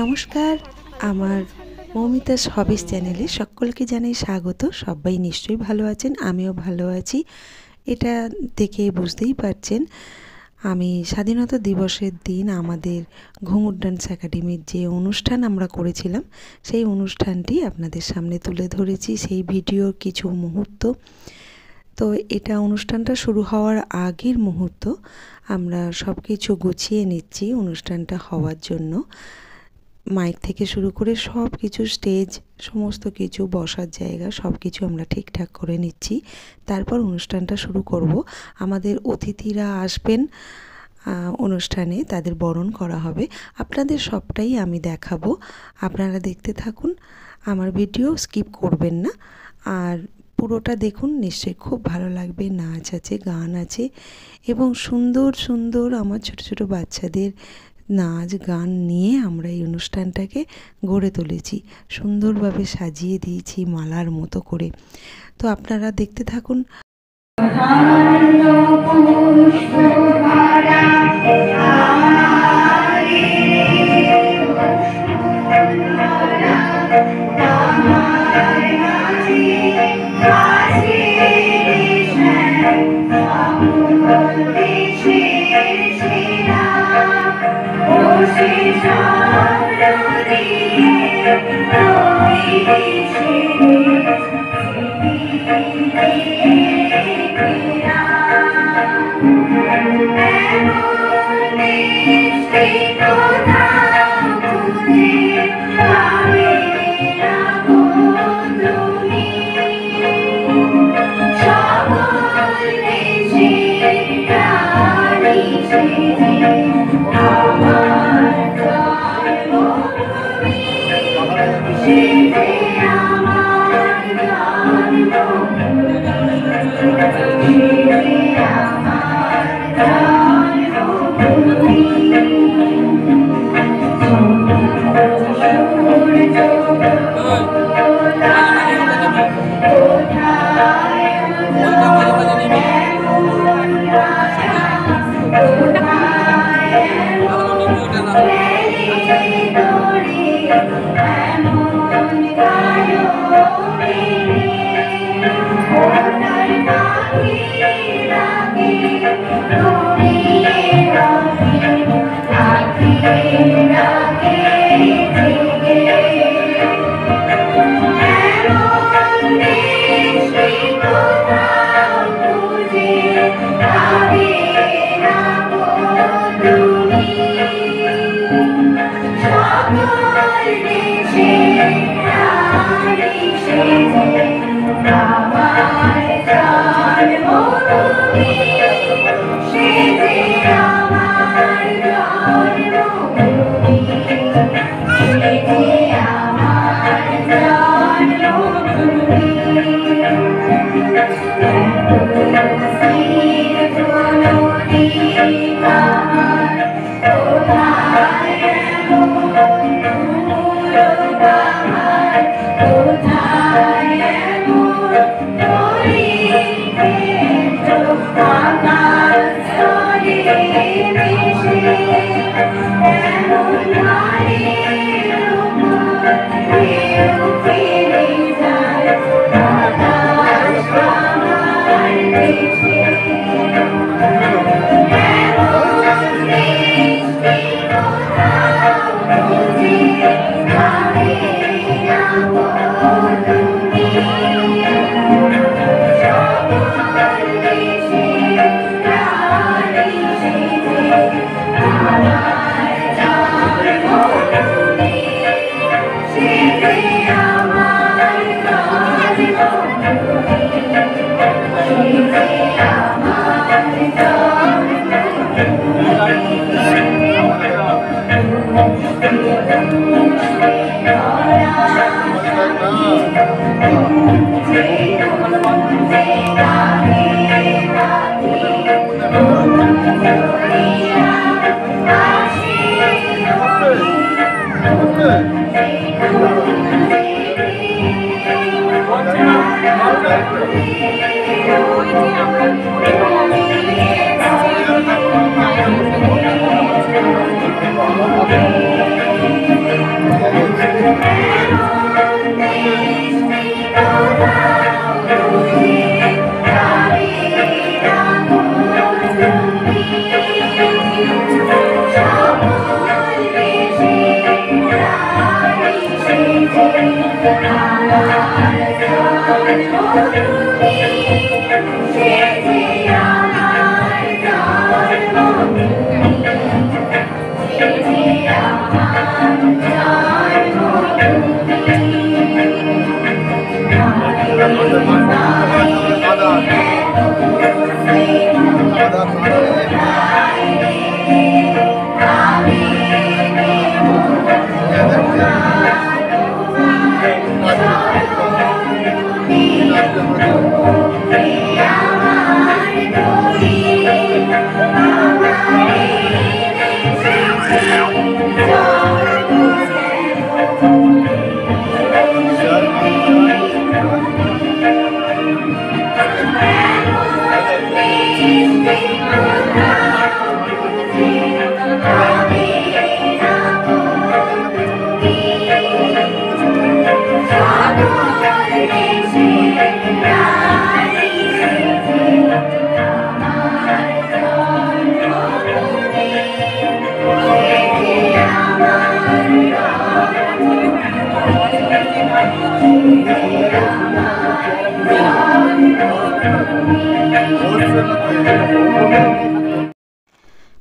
নমস্কার, আমার মৌমিতাস হবিস চ্যানেলে সকলকে জানাই স্বাগত। সবাই নিশ্চয়ই ভালো আছেন, আমিও ভালো আছি। এটা দেখে বুঝতেই পারছেন আমি স্বাধীনতা দিবসের দিন আমাদের ঘুঙুর ডান্স একাডেমির যে অনুষ্ঠান আমরা করেছিলাম সেই অনুষ্ঠানটি আপনাদের সামনে তুলে ধরেছি, সেই ভিডিওর কিছু মুহূর্ত। তো এটা অনুষ্ঠানটা শুরু হওয়ার আগের মুহূর্ত, আমরা সব কিছু গুছিয়ে নিচ্ছি অনুষ্ঠানটা হওয়ার জন্য। মাইক থেকে শুরু করে সব কিছু, স্টেজ, সমস্ত কিছু, বসার জায়গা সব কিছু আমরা ঠিকঠাক করে নিচ্ছি। তারপর অনুষ্ঠানটা শুরু করব। আমাদের অতিথিরা আসবেন অনুষ্ঠানে, তাদের বরণ করা হবে। আপনাদের সবটাই আমি দেখাবো, আপনারা দেখতে থাকুন, আমার ভিডিও স্কিপ করবেন না। আর পুরোটা দেখুন, নিশ্চয়ই খুব ভালো লাগবে। নাচ আছে, গান আছে এবং সুন্দর সুন্দর আমার ছোট ছোট বাচ্চাদের নাচ গান নিয়ে আমরা এই অনুষ্ঠানটাকে গড়ে তুলেছি, সুন্দরভাবে সাজিয়ে দিয়েছি মালার মতো করে। তো আপনারা দেখতে থাকুন।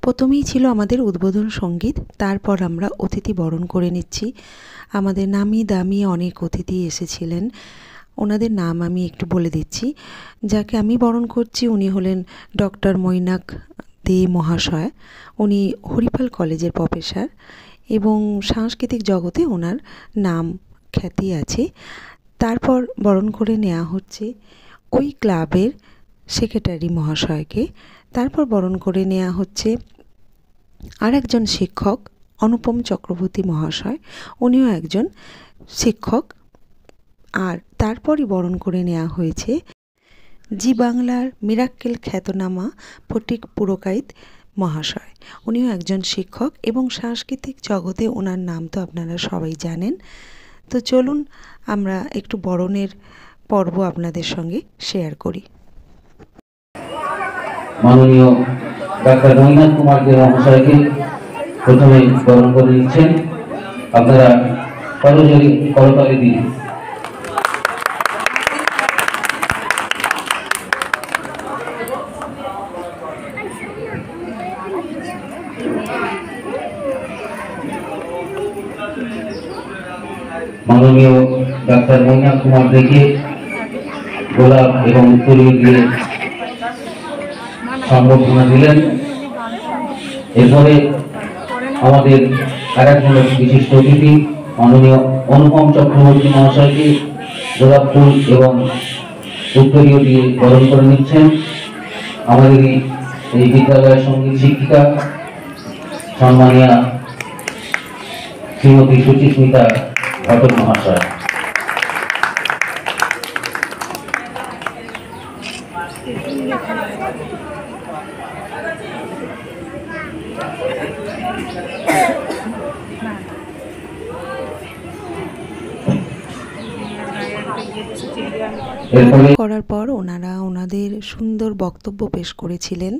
প্রথমেই ছিল আমাদের উদ্বোধন সঙ্গীত, তারপর আমরা অতিথি বরণ করে নিচ্ছি। আমাদের নামি দামি অনেক অতিথি এসেছিলেন, ওনাদের নাম আমি একটু বলে দিচ্ছি। যাকে আমি বরণ করছি উনি হলেন ডক্টর মৈনাক দে মহাশয়। উনি হরিপাল কলেজের প্রফেসর এবং সাংস্কৃতিক জগতে ওনার নাম খ্যাতি আছে। তারপর বরণ করে নেওয়া হচ্ছে ওই ক্লাবের সেক্রেটারি মহাশয়কে। তারপর বরণ করে নেওয়া হচ্ছে আর একজন শিক্ষক অনুপম চক্রবর্তী মহাশয়, উনিও একজন শিক্ষক। আর তারপরই বরণ করে নেওয়া হয়েছে জি বাংলার মিরাক্কেল খ্যাতনামা ফটিক পুরকাইত মহাশয়, উনিও একজন শিক্ষক এবং সাংস্কৃতিক জগতে ওনার নাম তো আপনারা সবাই জানেন। তো চলুন আমরা একটু বরণের পর্ব আপনাদের সঙ্গে শেয়ার করি। মাননীয় ডাক্তার মৈনাক কুমার দে মহাশয়কে প্রথমে বরণ করে নিচ্ছেন। আপনারা করতালি দিন। মাননীয় ডাক্তার মৈনাক কুমার দেকে গোলাপ এবং উত্তরীয় দিয়ে সম্বর্ধনা দিলেন। এরপরে আমাদের আরেকজন বিশিষ্ট অতিথি মাননীয় অনুপম চক্রবর্তী মহাশয়কে গোলাপ ফুল এবং উত্তরীয় দিয়ে বরণ করে নিচ্ছেন আমাদের এই বিদ্যালয়ের সঙ্গীত শিক্ষিকা সম্মানীয়া শ্রীমতী সুচিস্মিতা ঘটক মহাশয়। করার পর ওনারা ওনাদের সুন্দর বক্তব্য পেশ করেছিলেন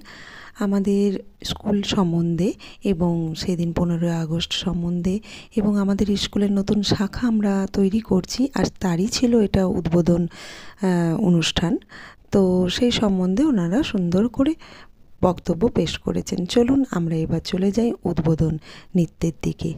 আমাদের স্কুল সম্বন্ধে এবং সেদিন 15ই আগস্ট সম্বন্ধে এবং আমাদের স্কুলের নতুন শাখা আমরা তৈরি করছি, আর তারই ছিল এটা উদ্বোধন অনুষ্ঠান। তো সেই সম্বন্ধে ওনারা সুন্দর করে বক্তব্য পেশ করেছেন। চলুন আমরা এবার চলে যাই উদ্বোধন নৃত্যের দিকে।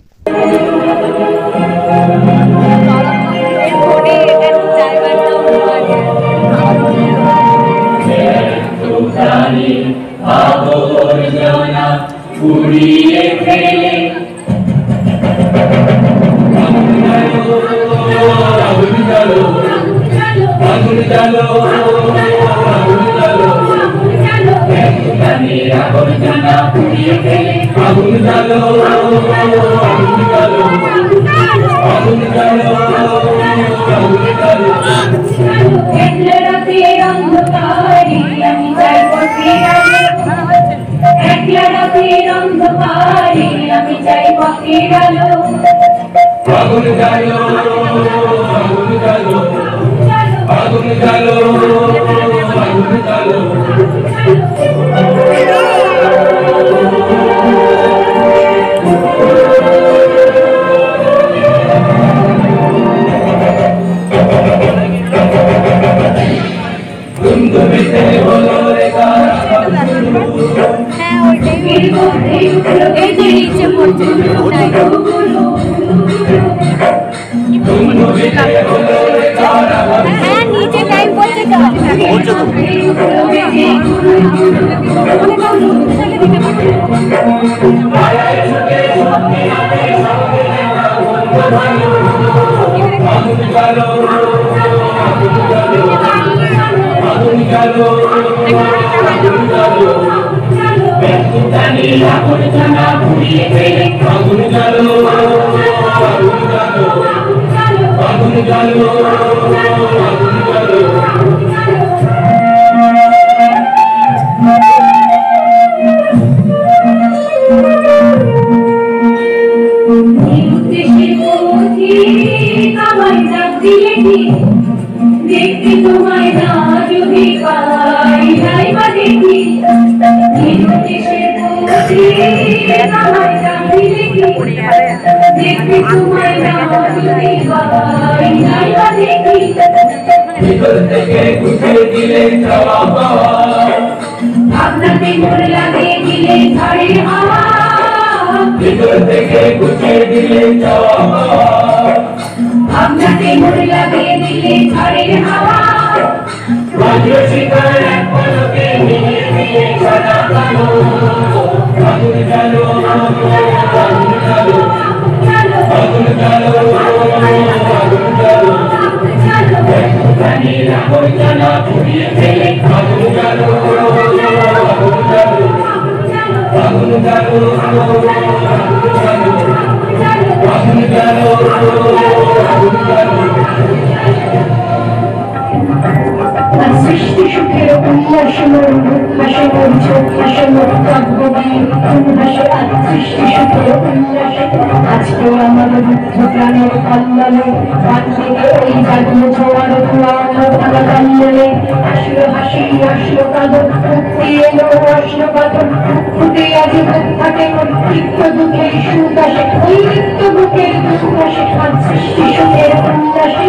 এই তো নিচে পড়ছে হ্যাঁ নিচে টাইম পড়ছে দেখতে তোমায় না যদি পাই নাই বা দেখি দেখতে তোমায় না যদি পাই নাই বা দেখি ভিতর থেকে গুছিয়ে দিলে চাওয়া পাওয়া আপনাকে মনে লাগে দিলে ঝাড়ে হাওয়া ভিতর থেকে গুছিয়ে দিলে চাওয়া পাওয়া আপনাকে মনে লাগে দিলে ঝাড়ে হাওয়া বজ্র শিকার এক পলকে মিলিয়ে দিয়ে সাদা কালো আগুন জ্বালো আগুন জ্বালো আগুন জ্বালো আগুন জ্বালো জানিরা বইজানা পুড়িয়ে ফেলে আগুন জ্বালো আগুন জ্বালো আগুন জ্বালো আগুন জ্বালো সৃষ্টি সুখের উল্লাসময় হাসময় চোখ হাসময় কাব্যবায়ী উল্লাসে সৃষ্টি সুখের উল্লাসে আজকে আমাদের বুদ্ধ প্রাণের কল্যাণে প্রাণ থেকে ওই জাগলো ছোয়ার ধোয়া কান্দনে আসলো হাসি আসলো কাঁদন মুক্তি এলো আসলো বাঁধন মুক্তি আজ থাকে নিত্য দুঃখের সুখ আসে ওই নিত্য বুকের দুঃখ আসে আর সৃষ্টি সুখের উল্লাসে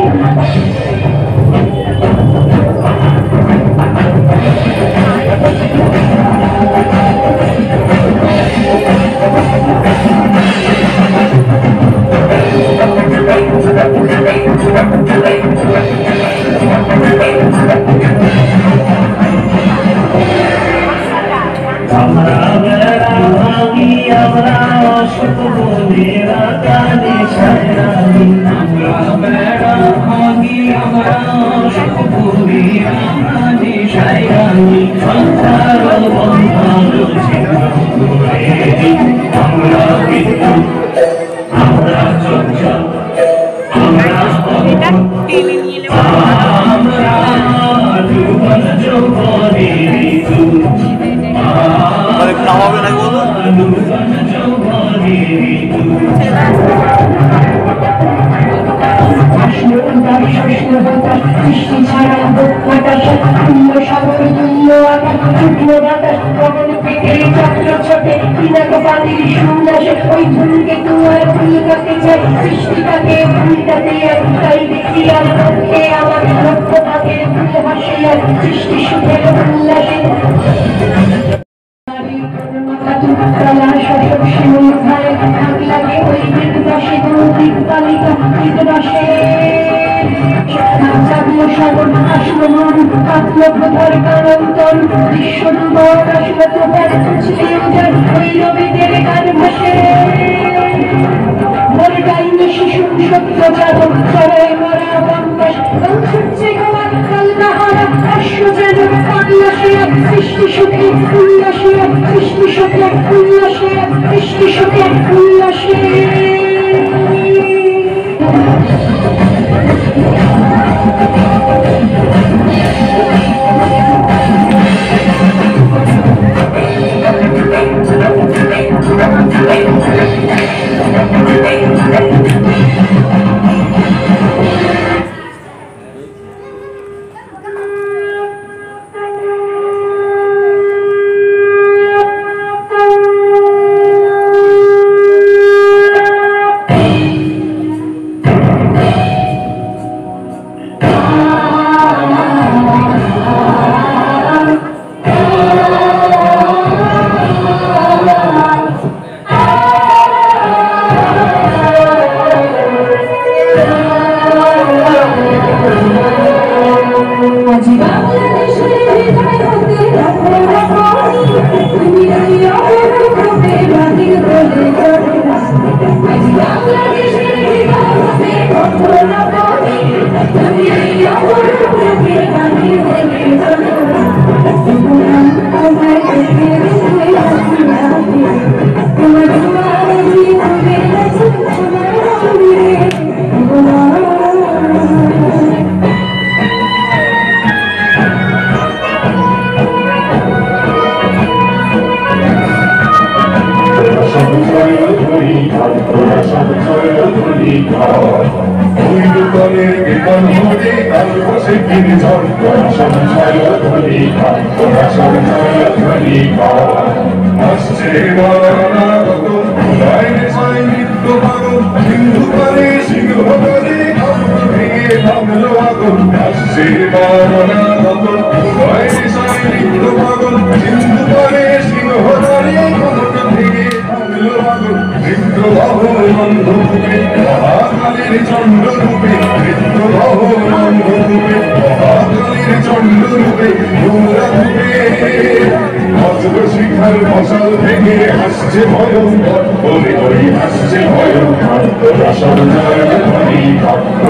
শিখার ফসল ভেঙে আসছে ভয়ঙ্কর ওরে ওরে আসছে ভয়ঙ্কর রসদ জয় ধ্বনি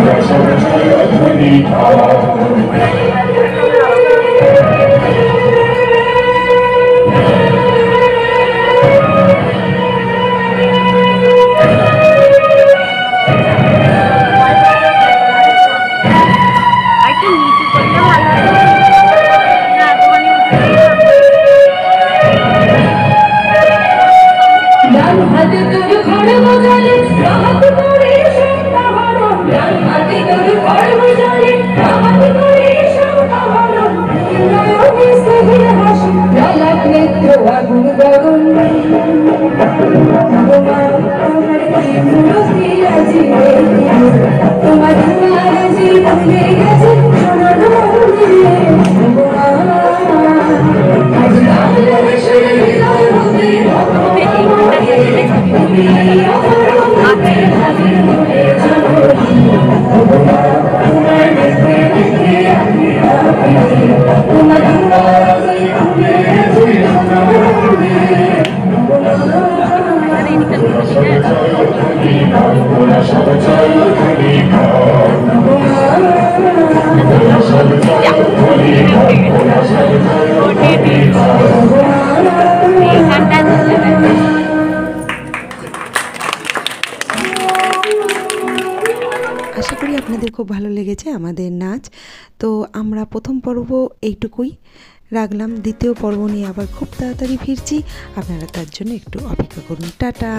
রসদ জয় ধ্বনি আশা করি আপনাদের খুব ভালো লেগেছে আমাদের নাচ। তো আমরা প্রথম পর্ব এইটুকুই রাখলাম, দ্বিতীয় পর্ব নিয়ে আবার খুব তাড়াতাড়ি ফিরছি, আপনারা তার জন্য একটু অপেক্ষা করুন। টাটা।